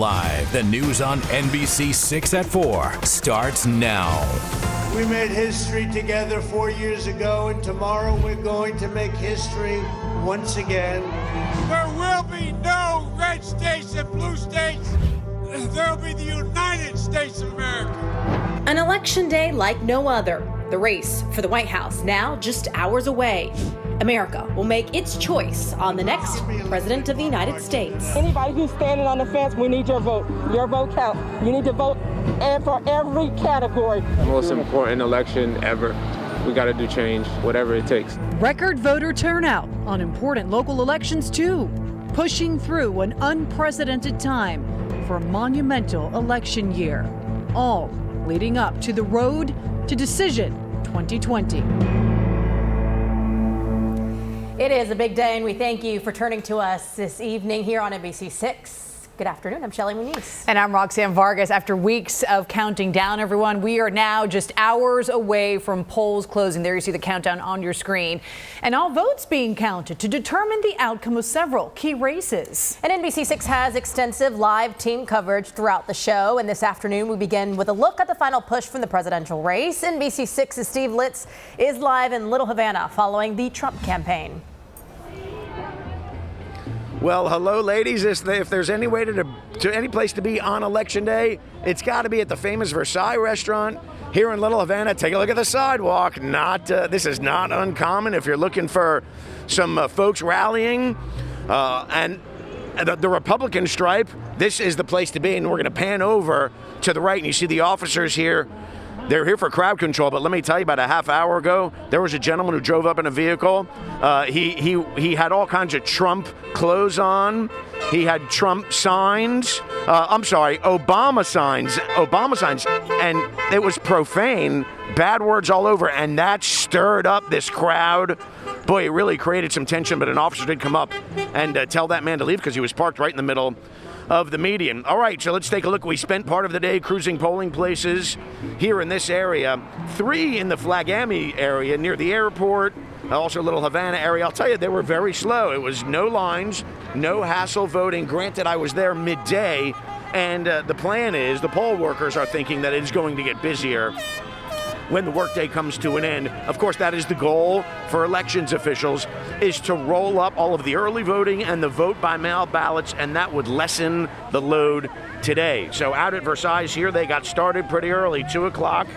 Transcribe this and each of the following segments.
Live, the news on NBC 6 at 4 starts now. We made history together 4 years ago, and tomorrow we're going to make history once again. There will be no red states and blue states. There will be the United States of America. An election day like no other. The race for the White House now just hours away. America will make its choice on the next president of the United States. Anybody who's standing on the fence, we need your vote. Your vote count. You need to vote and for every category. The most important election ever. We got to do change, whatever it takes. Record voter turnout on important local elections, too. Pushing through an unprecedented time for a monumental election year. All leading up to the road to decision 2020. It is a big day, and we thank you for turning to us this evening here on NBC6. Good afternoon. I'm Shelley Muniz. And I'm Roxanne Vargas. After weeks of counting down, everyone, we are now just hours away from polls closing. There you see the countdown on your screen. And all votes being counted to determine the outcome of several key races. And NBC6 has extensive live team coverage throughout the show. And this afternoon, we begin with a look at the final push from the presidential race. NBC6's Steve Litz is live in Little Havana following the Trump campaign. Well, hello, ladies. If there's any way to any place to be on Election Day, it's got to be at the famous Versailles restaurant here in Little Havana. Take a look at the sidewalk. This is not uncommon if you're looking for some folks rallying. And the Republican stripe, this is the place to be. And we're going to pan over to the right, and you see the officers here. They're here for crowd control, but let me tell you, about a half hour ago, there was a gentleman who drove up in a vehicle. He had all kinds of Trump clothes on. He had Trump signs. Obama signs. And it was profane, bad words all over, and that stirred up this crowd. Boy, it really created some tension, but an officer did come up and tell that man to leave because he was parked right in the middle of the median. All right, so let's take a look. We spent part of the day cruising polling places here in this area. 3 in the Flagami area near the airport, also Little Havana area. I'll tell you, they were very slow. It was no lines, no hassle voting. Granted, I was there midday, and the plan is the poll workers are thinking that it's going to get busier when the workday comes to an end. Of course, that is the goal for elections officials, is to roll up all of the early voting and the vote by mail ballots, and that would lessen the load today. So out at Versailles here, they got started pretty early, 2 o'clock.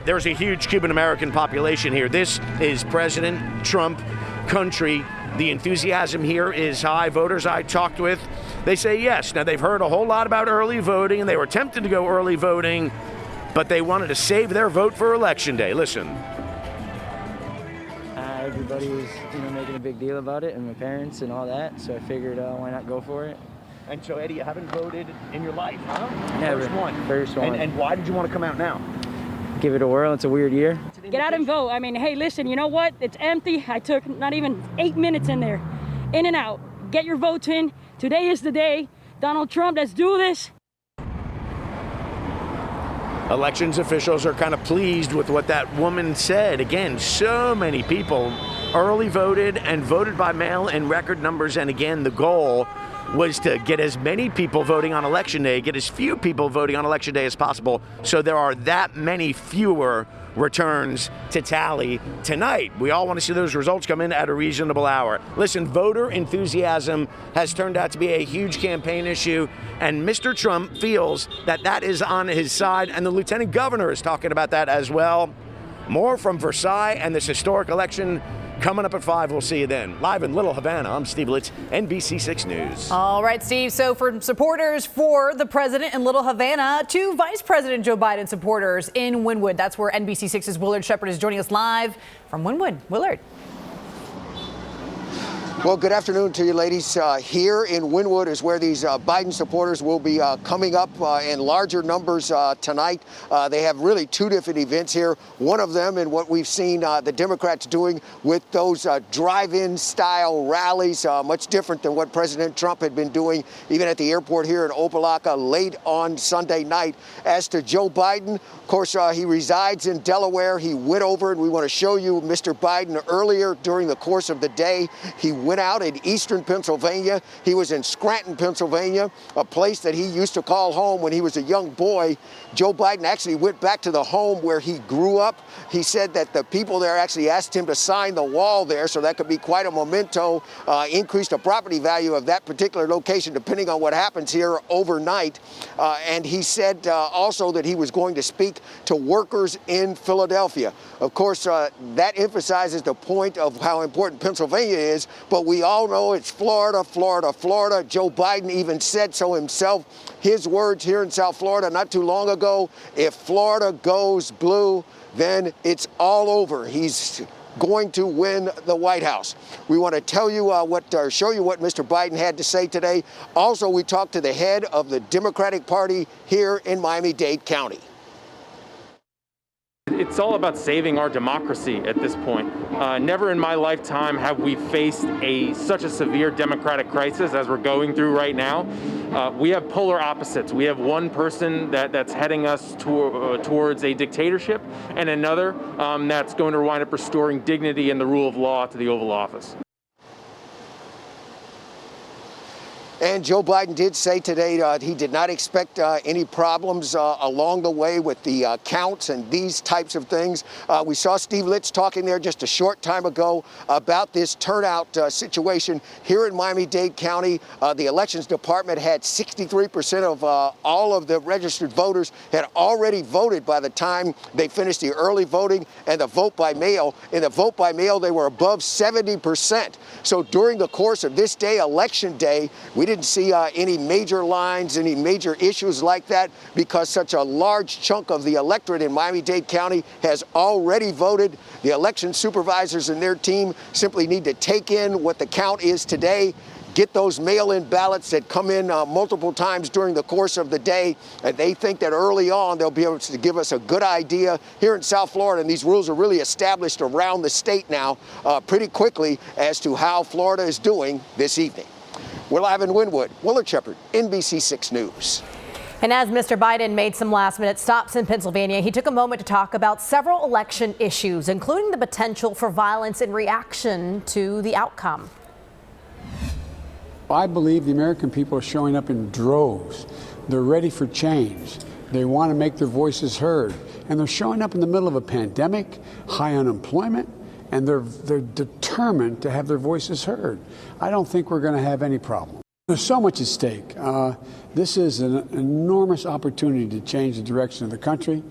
There's a huge Cuban-American population here. This is President Trump country. The enthusiasm here is high. Voters I talked with, they say yes. Now, they've heard a whole lot about early voting, and they were tempted to go early voting, but they wanted to save their vote for Election Day. Listen. Everybody was, making a big deal about it, and my parents and all that, so I figured, why not go for it? And so, Eddie, you haven't voted in your life, huh? Never. First one. And why did you want to come out now? Give it a whirl. It's a weird year. Get out and vote. I mean, hey, listen, you know what? It's empty. I took not even 8 minutes in there. In and out. Get your votes in. Today is the day. Donald Trump, let's do this. Elections officials are kind of pleased with what that woman said. Again, so many people early voted and voted by mail in record numbers. And again, the goal was to get as many people voting on Election Day, get as few people voting on Election Day as possible, so there are that many fewer returns to tally tonight. We all want to see those results come in at a reasonable hour. Listen, voter enthusiasm has turned out to be a huge campaign issue, and Mr. Trump feels that that is on his side, and the lieutenant governor is talking about that as well. More from Versailles and this historic election coming up at 5. We'll see you then. Live in Little Havana, I'm Steve Litz, NBC6 News. All right, Steve. So for supporters for the president in Little Havana to Vice President Joe Biden supporters in Wynwood. That's where NBC6's Willard Shepard is joining us live from Wynwood. Willard. Well, good afternoon to you, ladies. Here in Wynwood is where these Biden supporters will be coming up in larger numbers tonight. They have really 2 different events here. One of them, and what we've seen the Democrats doing with those drive-in style rallies, much different than what President Trump had been doing even at the airport here in Opa-locka late on Sunday night. As to Joe Biden, of course, he resides in Delaware. He went over, and we want to show you Mr. Biden earlier during the course of the day. He went out in eastern Pennsylvania. He was in Scranton, Pennsylvania, a place that he used to call home when he was a young boy. Joe Biden actually went back to the home where he grew up. He said that the people there actually asked him to sign the wall there, so that could be quite a memento, increase the property value of that particular location depending on what happens here overnight. And he said also that he was going to speak to workers in Philadelphia. Of course, that emphasizes the point of how important Pennsylvania is, but we all know it's Florida, Florida, Florida. Joe Biden even said so himself. His words here in South Florida not too long ago, if Florida goes blue, then it's all over. He's going to win the White House. We want to tell you show you what Mr. Biden had to say today. Also, we talked to the head of the Democratic Party here in Miami-Dade County. It's all about saving our democracy at this point. Never in my lifetime have we faced such a severe democratic crisis as we're going through right now. We have polar opposites. We have one person that's heading us towards a dictatorship, and another that's going to wind up restoring dignity and the rule of law to the Oval Office. And Joe Biden did say today he did not expect any problems along the way with the counts and these types of things. We saw Steve Litz talking there just a short time ago about this turnout situation here in Miami-Dade County. The elections department had 63% of all of the registered voters had already voted by the time they finished the early voting and the vote by mail. In the vote by mail, they were above 70%. So during the course of this day, Election Day, we didn't see any major lines, any major issues like that, because such a large chunk of the electorate in Miami-Dade County has already voted. The election supervisors and their team simply need to take in what the count is today, get those mail-in ballots that come in multiple times during the course of the day, and they think that early on they'll be able to give us a good idea here in South Florida, and these rules are really established around the state now pretty quickly as to how Florida is doing this evening. We're live in Wynwood. Willard Shepard, NBC6 News. And as Mr. Biden made some last-minute stops in Pennsylvania, he took a moment to talk about several election issues, including the potential for violence in reaction to the outcome. I believe the American people are showing up in droves. They're ready for change. They want to make their voices heard. And they're showing up in the middle of a pandemic, high unemployment, and they're determined to have their voices heard. I don't think we're going to have any problem. There's so much at stake. This is an enormous opportunity to change the direction of the country.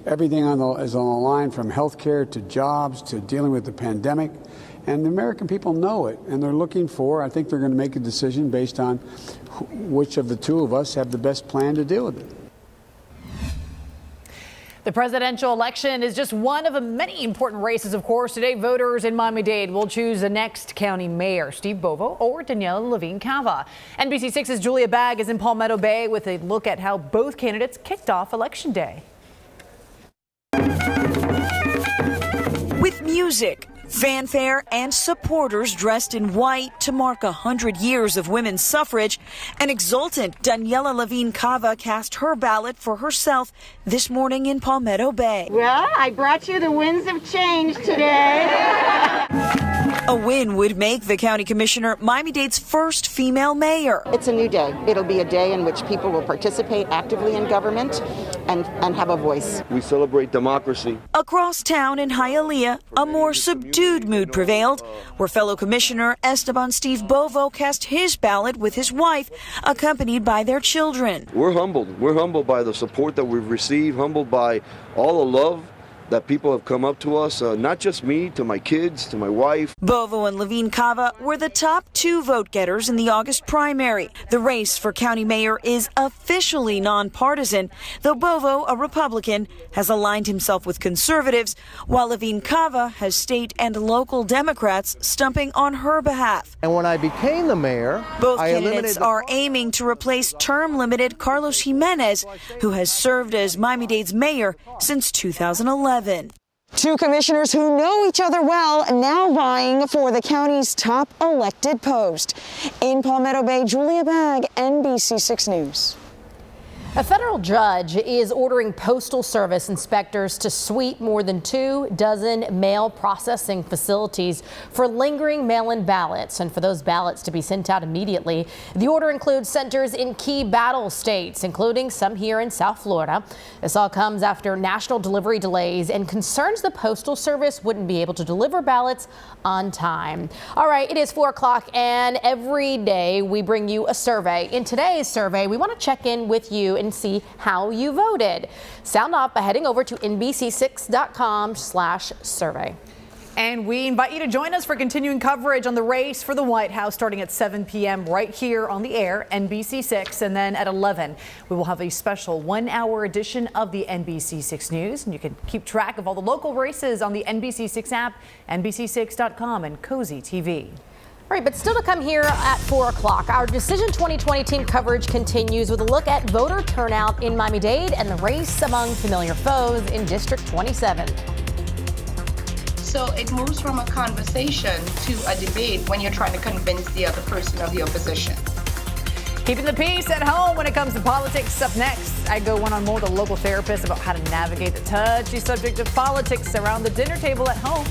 Everything is on the line, from health care to jobs to dealing with the pandemic. And the American people know it, and they're looking I think they're going to make a decision based on which of the two of us have the best plan to deal with it. The presidential election is just one of many important races, of course. Today, voters in Miami-Dade will choose the next county mayor, Steve Bovo or Daniela Levine Cava. NBC6's Julia Bagg is in Palmetto Bay with a look at how both candidates kicked off Election Day. With music, fanfare, and supporters dressed in white to mark 100 years of women's suffrage, an exultant Daniela Levine Cava cast her ballot for herself this morning in Palmetto Bay. Well, I brought you the winds of change today. A win would make the county commissioner Miami-Dade's first female mayor. It's a new day. It'll be a day in which people will participate actively in government and have a voice. We celebrate democracy. Across town in Hialeah, a more subdued mood prevailed, where fellow commissioner Esteban Steve Bovo cast his ballot with his wife, accompanied by their children. We're humbled. We're humbled by the support that we've received, humbled by all the love that people have come up to us, not just me, to my kids, to my wife. Bovo and Levine Cava were the top two vote getters in the August primary. The race for county mayor is officially nonpartisan, though Bovo, a Republican, has aligned himself with conservatives, while Levine Cava has state and local Democrats stumping on her behalf. And when I became the mayor, both candidates are aiming to replace term-limited Carlos Jimenez, who has served as Miami-Dade's mayor since 2011. Two commissioners who know each other well, now vying for the county's top elected post. In Palmetto Bay, Julia Bagg, NBC6 News. A federal judge is ordering Postal Service inspectors to sweep more than 24 mail processing facilities for lingering mail-in ballots and for those ballots to be sent out immediately. The order includes centers in key battle states, including some here in South Florida. This all comes after national delivery delays and concerns the Postal Service wouldn't be able to deliver ballots on time. All right, it is 4 o'clock, and every day we bring you a survey. In today's survey, we want to check in with you and see how you voted. Sound off by heading over to NBC6.com/survey. And we invite you to join us for continuing coverage on the race for the White House starting at 7 p.m. right here on the air, NBC6. And then at 11, we will have a special 1-hour edition of the NBC6 News. And you can keep track of all the local races on the NBC6 app, NBC6.com, and Cozy TV. All right, but still to come here at 4 o'clock, our Decision 2020 team coverage continues with a look at voter turnout in Miami-Dade and the race among familiar foes in District 27. So it moves from a conversation to a debate when you're trying to convince the other person of your position. Keeping the peace at home when it comes to politics. Up next, I go one-on-one with a local therapist about how to navigate the touchy subject of politics around the dinner table at home.